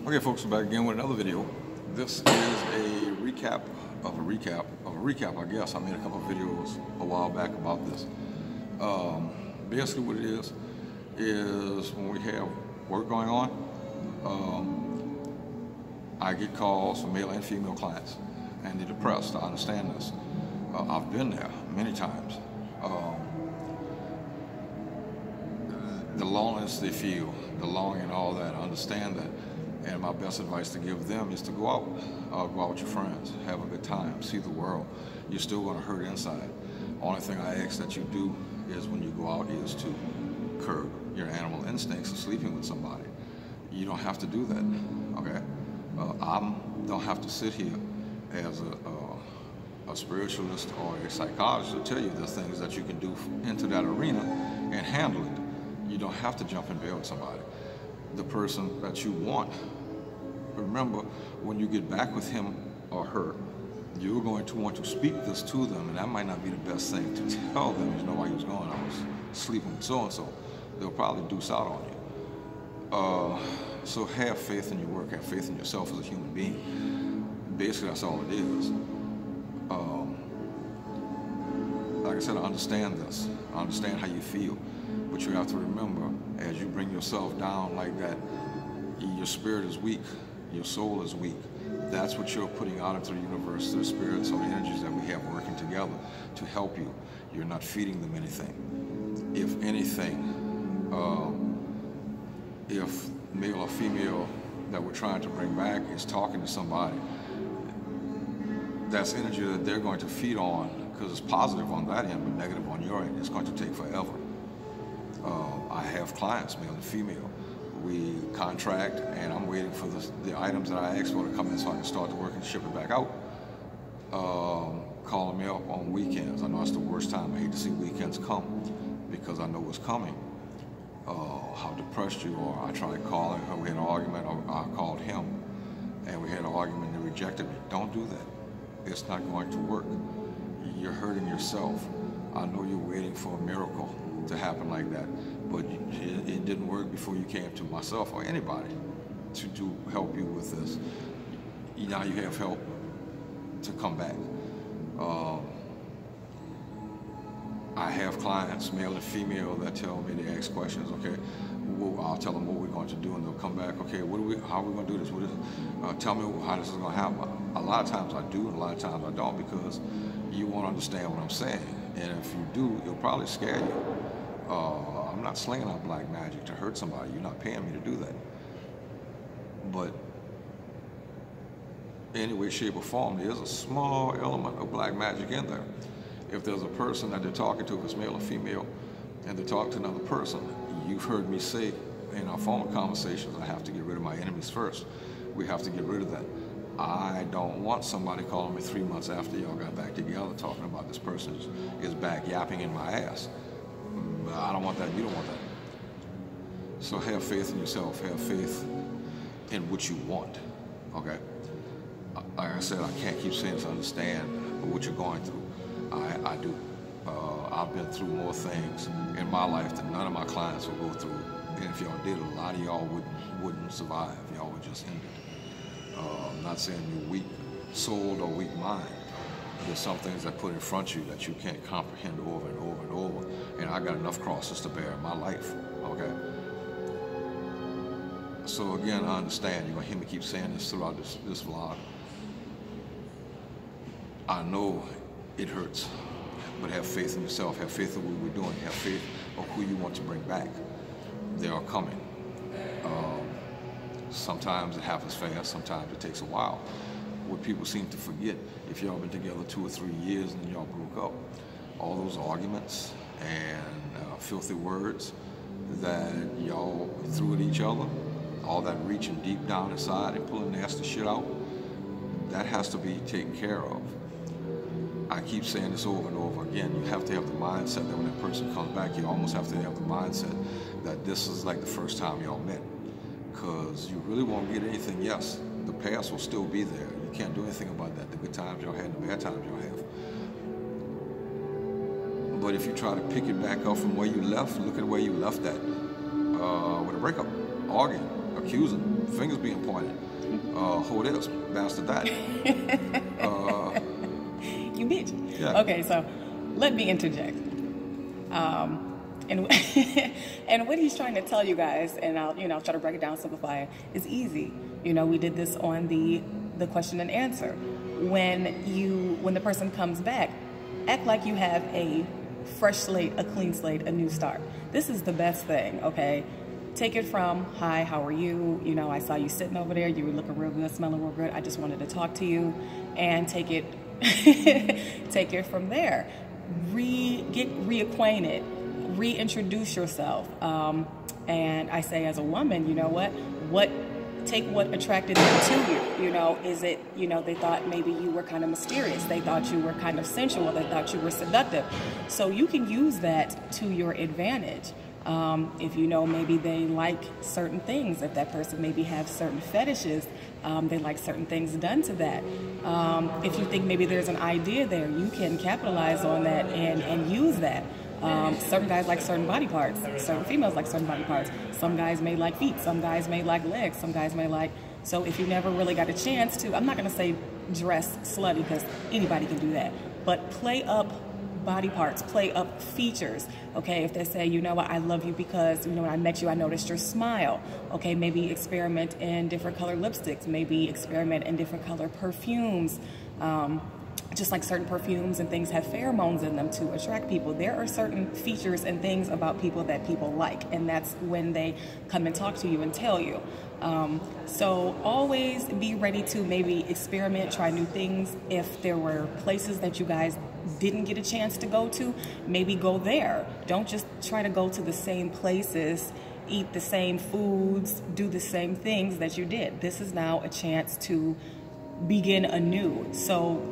Okay folks, we're back again with another video. This is a recap of a recap of a recap, I guess. I made a couple of videos a while back about this. Basically what it is when we have work going on, I get calls from male and female clients and they're depressed. I understand this. I've been there many times. The loneliness they feel, the longing and all that, I understand that. And my best advice to give them is to go out with your friends, have a good time, see the world. You're still going to hurt inside. Only thing I ask that you do is when you go out is to curb your animal instincts of sleeping with somebody. You don't have to do that, okay? I don't have to sit here as a spiritualist or a psychologist to tell you the things that you can do into that arena and handle it. You don't have to jump in bed with somebody. The person that you want, remember, when you get back with him or her, you're going to want to speak this to them, and that might not be the best thing to tell them. You know why he was going, I was sleeping with so-and-so. They'll probably deuce out on you. So have faith in your work, have faith in yourself as a human being. Basically, that's all it is. Like I said, I understand this. I understand how you feel. But you have to remember, as you bring yourself down like that, your spirit is weak, your soul is weak. That's what you're putting out into the universe, the spirits or the energies that we have working together to help you. You're not feeding them anything. If anything, if male or female that we're trying to bring back is talking to somebody, that's energy that they're going to feed on, because it's positive on that end, but negative on your end. It's going to take forever. I have clients, male and female. We contract, and I'm waiting for the items that I asked for to come in so I can start the work and ship it back out. Calling me up on weekends. I know it's the worst time. I hate to see weekends come because I know it's coming. How depressed you are. I tried calling her. We had an argument. I called him, and we had an argument and he rejected me. Don't do that. It's not going to work. You're hurting yourself. I know you're waiting for a miracle to happen like that, but it didn't work before you came to myself or anybody to help you with this. Now you have help to come back. I have clients, male and female, that tell me, they ask questions. Okay, I'll tell them what we're going to do, and they'll come back. Okay, how are we going to do this? Tell me how this is going to happen. A lot of times I do, and a lot of times I don't, because you won't understand what I'm saying. And if you do, it'll probably scare you. I'm not slinging out black magic to hurt somebody. You're not paying me to do that. But any way, shape, or form, there's a small element of black magic in there. If there's a person that they're talking to, if it's male or female, and they talk to another person, you've heard me say in our former conversations, I have to get rid of my enemies first. We have to get rid of that. I don't want somebody calling me 3 months after y'all got back together talking about this person is back yapping in my ass. I don't want that. You don't want that. So have faith in yourself. Have faith in what you want. Okay? Like I said, I can't keep saying to understand what you're going through. I do. I've been through more things in my life than none of my clients will go through. And if y'all did, a lot of y'all wouldn't survive. Y'all would just end it. I'm not saying you're weak-souled or weak mind. There's some things that put in front of you that you can't comprehend over and over and over. And I got enough crosses to bear in my life, okay? So again, I understand. You're gonna hear me keep saying this throughout this vlog. I know it hurts, but have faith in yourself. Have faith in what we're doing. Have faith of who you want to bring back. They are coming. Sometimes it happens fast, sometimes it takes a while. What people seem to forget, if y'all been together 2 or 3 years and then y'all broke up, all those arguments and filthy words that y'all threw at each other, all that reaching deep down inside and pulling nasty shit out, that has to be taken care of. I keep saying this over and over again. You have to have the mindset that when that person comes back, you almost have to have the mindset that this is like the first time y'all met. Because you really won't get anything. Yes, the past will still be there. You can't do anything about that. The good times y'all had and the bad times y'all have. But if you try to pick it back up from where you left, look at where you left at with a breakup, arguing. accusing, fingers being pointed. Who this? Bastard that. You bitch. Yeah. Okay, so let me interject. And and what he's trying to tell you guys, and I'll try to break it down, simplify it, is easy. We did this on the question and answer. When the person comes back, act like you have a fresh slate, a clean slate, a new start. This is the best thing, okay? Take it from, hi, how are you? I saw you sitting over there. You were looking real good, smelling real good. I just wanted to talk to you, and take it from there. Get reacquainted, reintroduce yourself. And I say, as a woman, you know what? Take what attracted them to you. Is it, they thought maybe you were kind of mysterious. They thought you were kind of sensual. They thought you were seductive. So you can use that to your advantage. If maybe they like certain things, if that person maybe have certain fetishes, they like certain things done to that. If you think maybe there's an idea there, you can capitalize on that and use that. Certain guys like certain body parts. Certain females like certain body parts. Some guys may like feet. Some guys may like legs. Some guys may like... So if you never really got a chance to... I'm not going to say dress slutty, because anybody can do that. But play up body parts. Play up features. Okay, if they say, what, I love you because, when I met you, I noticed your smile. Okay, maybe experiment in different color lipsticks. Maybe experiment in different color perfumes. Just like certain perfumes and things have pheromones in them to attract people. There are certain features and things about people that people like, and that's when they come and talk to you and tell you. So always be ready to maybe experiment, try new things. If there were places that you guys didn't get a chance to go to, maybe go there. Don't just try to go to the same places, eat the same foods, do the same things that you did. This is now a chance to begin anew. So,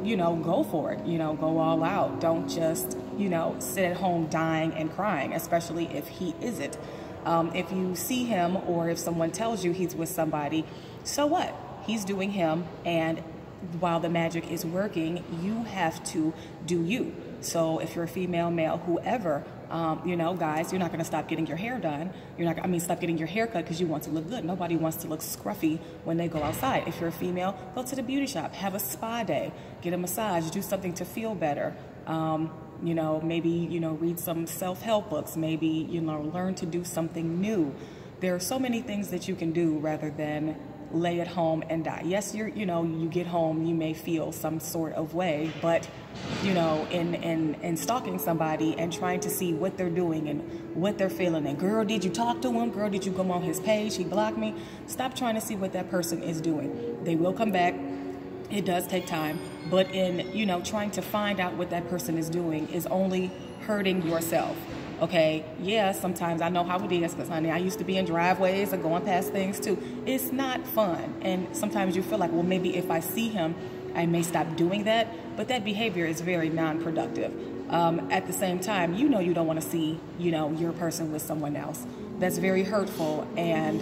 go for it, go all out. Don't just, sit at home dying and crying, especially if he isn't. If you see him, or if someone tells you he's with somebody, so what? He's doing him, and while the magic is working, you have to do you. So if you're a female, male, whoever, guys, you're not going to stop getting your hair done. Stop getting your hair cut because you want to look good. Nobody wants to look scruffy when they go outside. If you're a female, go to the beauty shop, have a spa day, get a massage, do something to feel better. Maybe, read some self-help books, maybe, learn to do something new. There are so many things that you can do rather than lay at home and die. Yes, you get home, you may feel some sort of way, but in stalking somebody and trying to see what they're doing and what they're feeling, and girl, did you talk to him? Girl, did you go on his page? He blocked me. Stop trying to see what that person is doing. They will come back. It does take time, but in trying to find out what that person is doing is only hurting yourself. Okay, yeah, sometimes I know how it is, because, honey, I used to be in driveways and going past things, too. It's not fun, and sometimes you feel like, well, maybe if I see him, I may stop doing that, but that behavior is very non-productive. At the same time, you don't want to see, your person with someone else. That's very hurtful, and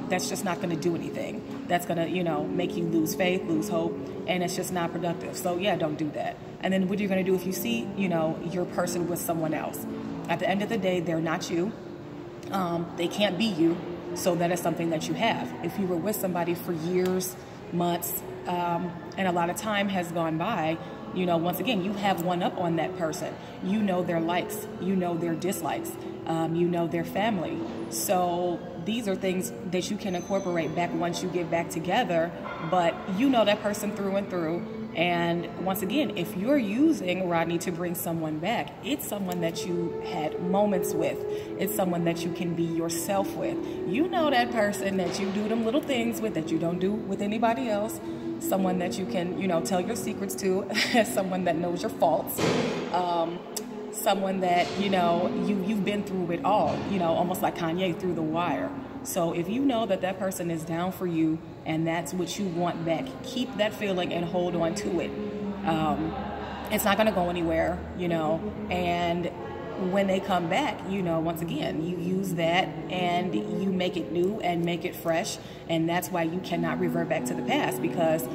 that's just not going to do anything. That's going to, make you lose faith, lose hope, and it's just not productive. So, yeah, don't do that. And then what you're going to do if you see, your person with someone else. At the end of the day, they're not you. They can't be you. So that is something that you have. If you were with somebody for years, months, and a lot of time has gone by, once again, you have one up on that person. You know their likes. You know their dislikes. You know their family. So these are things that you can incorporate back once you get back together. But you know that person through and through. And once again, if you're using Rodney to bring someone back, it's someone that you had moments with. It's someone that you can be yourself with. You know that person that you do them little things with that you don't do with anybody else. Someone that you can, tell your secrets to. Someone that knows your faults. Someone that, you've been through it all. Almost like Kanye through the wire. So if you know that that person is down for you and that's what you want back, keep that feeling and hold on to it. It's not going to go anywhere, and when they come back, once again, you use that and you make it new and make it fresh. And that's why you cannot revert back to the past, because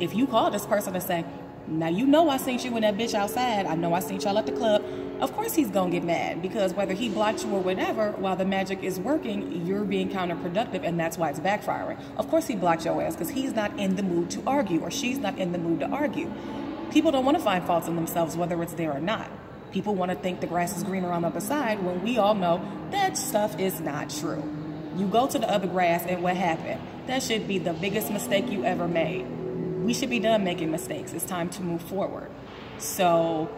if you call this person and say, now, I seen you with that bitch outside. I know I seen y'all at the club. of course he's gonna get mad, because whether he blocked you or whatever, while the magic is working, you're being counterproductive, and that's why it's backfiring. Of course he blocked your ass because he's not in the mood to argue, or she's not in the mood to argue. People don't want to find faults in themselves, whether it's there or not. People want to think the grass is greener on the other side, when we all know that stuff is not true. You go to the other grass, and what happened? That should be the biggest mistake you ever made. We should be done making mistakes. It's time to move forward. So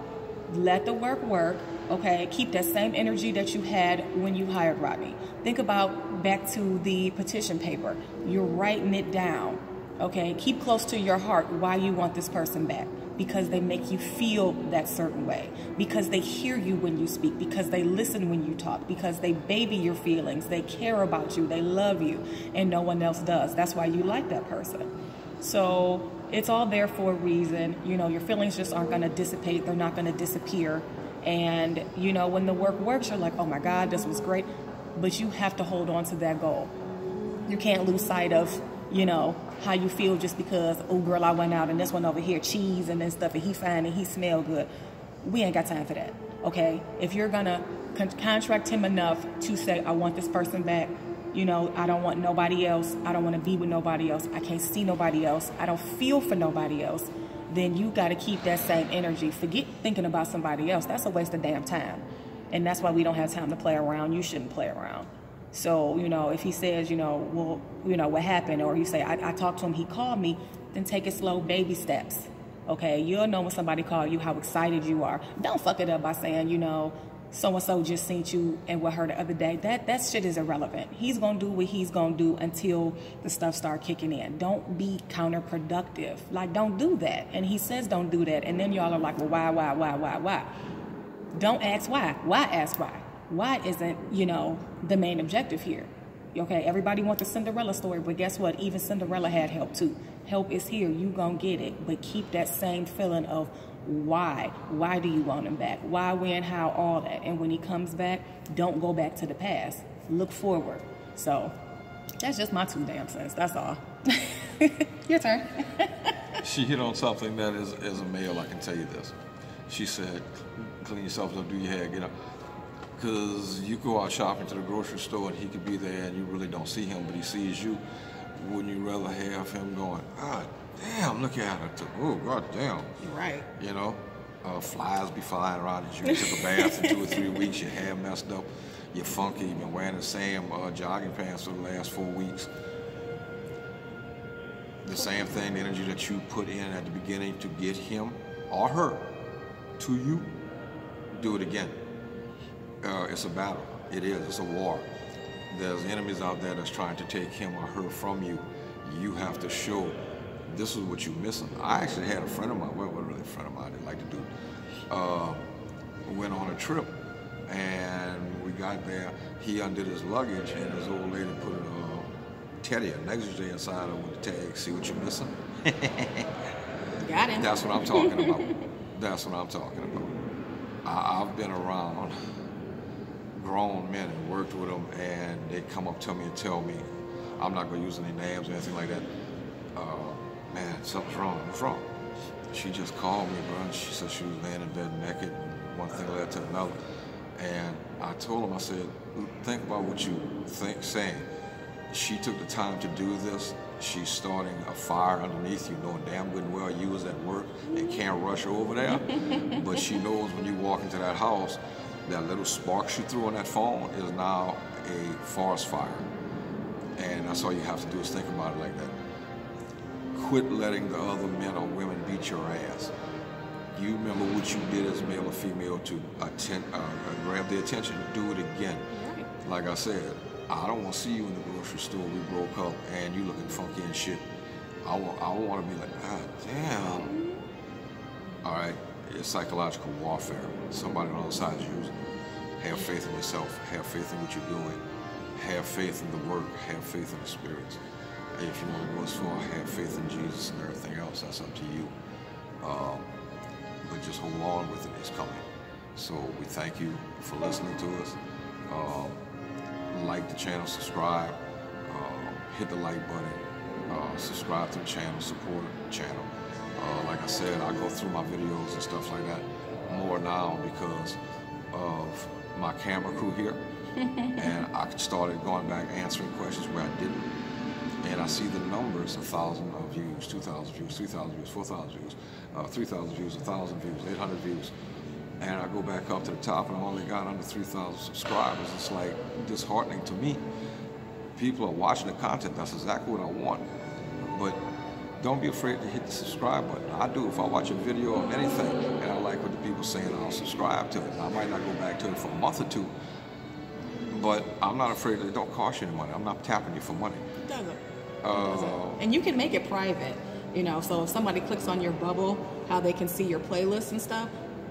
let the work work, okay? Keep that same energy that you had when you hired Rodney. Think about back to the petition paper. You're writing it down, okay? Keep close to your heart why you want this person back. Because they make you feel that certain way. Because they hear you when you speak. Because they listen when you talk. Because they baby your feelings. They care about you. They love you. And no one else does. That's why you like that person. So it's all there for a reason. You know, your feelings just aren't going to dissipate. They're not going to disappear. And, you know, when the work works, you're like, oh my God, this was great. But you have to hold on to that goal. You can't lose sight of, you know, how you feel just because, oh girl, I went out and this one over here, cheese and then stuff, and he fine and he smell good. We ain't got time for that, okay? If you're gonna contract him enough to say, I want this person back, you know, I don't want nobody else, I don't want to be with nobody else, I can't see nobody else, I don't feel for nobody else, then you got to keep that same energy. Forget thinking about somebody else. That's a waste of damn time. And that's why we don't have time to play around. You shouldn't play around. So, you know, if he says, you know, well, you know, what happened? Or you say, I talked to him, he called me, then take it slow, baby steps. Okay, you'll know when somebody called you how excited you are. Don't fuck it up by saying, you know, so-and-so just seen you and with her the other day. That shit is irrelevant. He's going to do what he's going to do until the stuff start kicking in. Don't be counterproductive. Like, don't do that. And he says don't do that. And then y'all are like, well, why? Don't ask why. Why ask why? Why isn't, you know, the main objective here? Okay, everybody wants the Cinderella story, but guess what? Even Cinderella had help too. Help is here. You gonna get it. But keep that same feeling of why. Why do you want him back? Why, when, how, all that. And when he comes back, don't go back to the past. Look forward. So that's just my 2 damn cents. That's all. Your turn. She hit on something that is, as a male, I can tell you this. She said, clean yourself up, do your hair, get up. Because you go out shopping to the grocery store and he could be there and you really don't see him, but he sees you. Wouldn't you rather have him going, ah, damn, look at her. Oh, God damn. You're right. You know, flies be flying around as you took a bath in 2 or 3 weeks, your hair messed up, you're funky, you've been wearing the same jogging pants for the last 4 weeks. The same thing, the energy that you put in at the beginning to get him or her to you, do it again. It's a battle. It is. It's a war. There's enemies out there that's trying to take him or her from you. You have to show this is what you're missing. I actually had a friend of mine, well, not really a friend of mine, I didn't like to do, went on a trip, and we got there, he undid his luggage, and his old lady put a teddy, a negligee inside of with the tag. See what you're missing? Got him. That's what I'm talking about. That's what I'm talking about. I've been around grown men and worked with them, and they come up to me and tell me, I'm not going to use any names or anything like that, man, something's wrong. What's wrong? She just called me, bro, and she said she was laying in bed naked, and one thing led to another. And I told him, I said, think about what you saying. She took the time to do this. She's starting a fire underneath you, knowing damn good and well you was at work and can't rush over there. But she knows when you walk into that house, that little spark she threw on that phone is now a forest fire. And that's all you have to do is think about it like that. Quit letting the other men or women beat your ass. You remember what you did as male or female to grab their attention. Do it again. Like I said, I don't want to see you in the grocery store. We broke up and you looking funky and shit. I want to be like, God damn. All right, it's psychological warfare. Somebody on the other side is using it. Have faith in yourself. Have faith in what you're doing. Have faith in the work. Have faith in the spirits. If you want to go as far, have faith in Jesus and everything else. That's up to you. But just hold on with it. It's coming. So we thank you for listening to us. Like the channel, subscribe, hit the like button, subscribe to the channel, support the channel. Like I said, I go through my videos and stuff like that more now because of my camera crew here, and I started going back answering questions where I didn't, and I see the numbers: 1,000 views, 2,000 views, 3,000 views, 4,000 views, 3,000 views, 1,000 views, 800 views, and I go back up to the top and I only got under 3,000 subscribers. It's like disheartening to me. People are watching the content. That's exactly what I want, but don't be afraid to hit the subscribe button. I do. If I watch a video of anything and I like what the people saying, I'll subscribe to it. I might not go back to it for a month or two, but I'm not afraid that it don't cost you any money. I'm not tapping you for money. It doesn't. And you can make it private, you know, so if somebody clicks on your bubble, how they can see your playlists and stuff,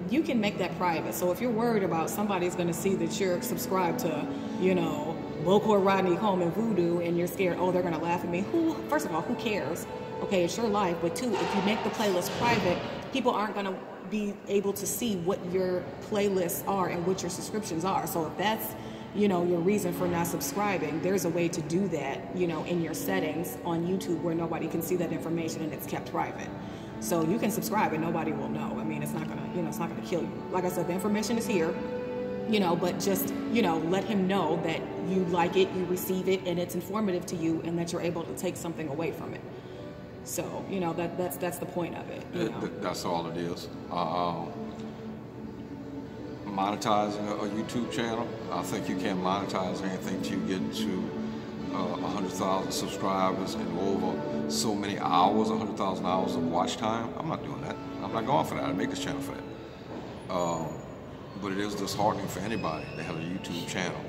you can make that private. So if you're worried about somebody's going to see that you're subscribed to, you know, local Rodney, Coleman, Voodoo, and you're scared, oh, they're going to laugh at me. First of all, who cares? Okay, it's your life. But two, if you make the playlist private, people aren't going to be able to see what your playlists are and what your subscriptions are. So if that's, you know, your reason for not subscribing, there's a way to do that, you know, in your settings on YouTube where nobody can see that information and it's kept private. So you can subscribe and nobody will know. I mean, it's not going to, you know, it's not going to kill you. Like I said, the information is here, you know, but just, you know, let him know that you like it, you receive it, and it's informative to you, and that you're able to take something away from it. So, you know, that's the point of it. You know? That's all it is. Monetizing a YouTube channel, I think you can't monetize anything till you get to 100,000 subscribers and over so many hours, 100,000 hours of watch time. I'm not doing that. I'm not going for that. I make this channel for that. But it is disheartening for anybody that have a YouTube channel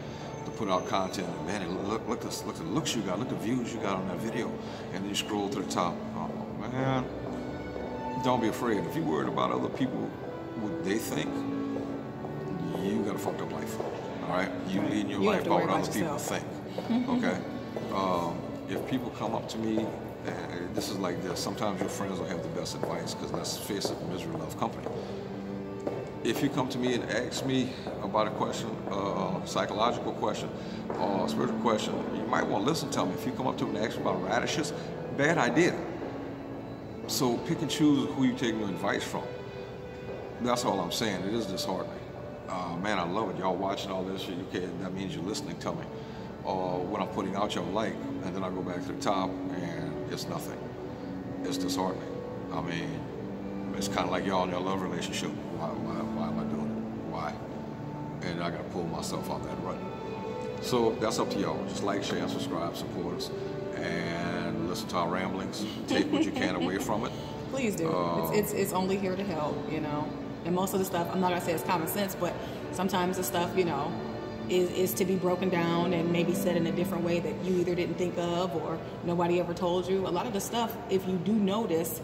to put out content. And man, look at the looks you got, look at the views you got on that video, and then you scroll to the top. Oh man, don't be afraid. If you're worried about other people, what they think, you got a fucked up life. All right, you leading your life by what other people think. Okay. If people come up to me, this is like this. Sometimes your friends will have the best advice, because let's face it, misery loves company. If you come to me and ask me about a question, psychological question, or spiritual question, you might want to listen to me. If you come up to me and ask me about radishes, bad idea. So pick and choose who you take your advice from. That's all I'm saying. It is disheartening. Man, I love it. Y'all watching all this shit. Okay, that means you're listening to me. Or when I'm putting out, y'all like, and then I go back to the top and it's nothing. It's disheartening. I mean, it's kind of like y'all in your love relationship. Why am I doing it? Why? And I got to pull myself out that rut. So that's up to y'all. Just like, share, and subscribe, support us, and listen to our ramblings. Take what you can away from it. Please do. It's only here to help, you know. And most of the stuff, I'm not gonna say it's common sense, but sometimes the stuff, you know, is to be broken down and maybe said in a different way that you either didn't think of or nobody ever told you. A lot of the stuff, if you do notice,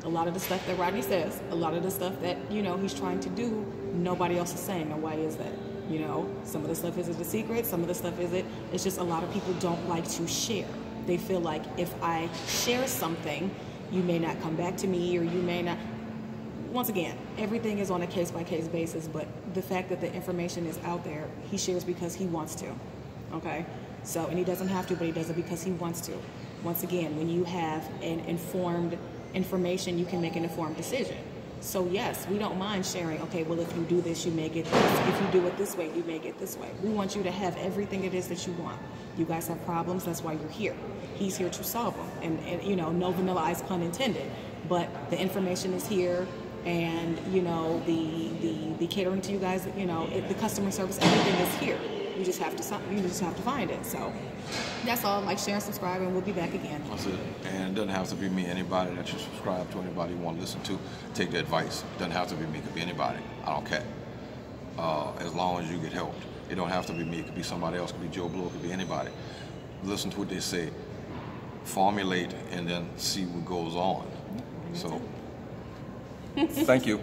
a lot of the stuff that Rodney says, a lot of the stuff that, you know, he's trying to do, nobody else is saying. Now, why is that? You know, some of the stuff is a secret, some of the stuff is it's just a lot of people don't like to share. They feel like if I share something, you may not come back to me, or you may not. Once again, everything is on a case-by-case basis, but the fact that the information is out there, he shares because he wants to, okay? So, and he doesn't have to, but he does it because he wants to. Once again, when you have an informed information, you can make an informed decision. So yes, we don't mind sharing, okay, well, if you do this, you may get this. If you do it this way, you may get this way. We want you to have everything it is that you want. You guys have problems, that's why you're here. He's here to solve them. And you know, no vanilla ice, pun intended. But the information is here, and you know, the catering to you guys, you know, the customer service, everything is here. You just have to find it. So that's all. Like, share, and subscribe, and we'll be back again. That's it. And it doesn't have to be me. Anybody that you subscribe to, anybody you want to listen to, take the advice. It doesn't have to be me. It could be anybody. I don't care. As long as you get helped. It don't have to be me. It could be somebody else. It could be Joe Blow. It could be anybody. Listen to what they say. Formulate, and then see what goes on. So, thank you.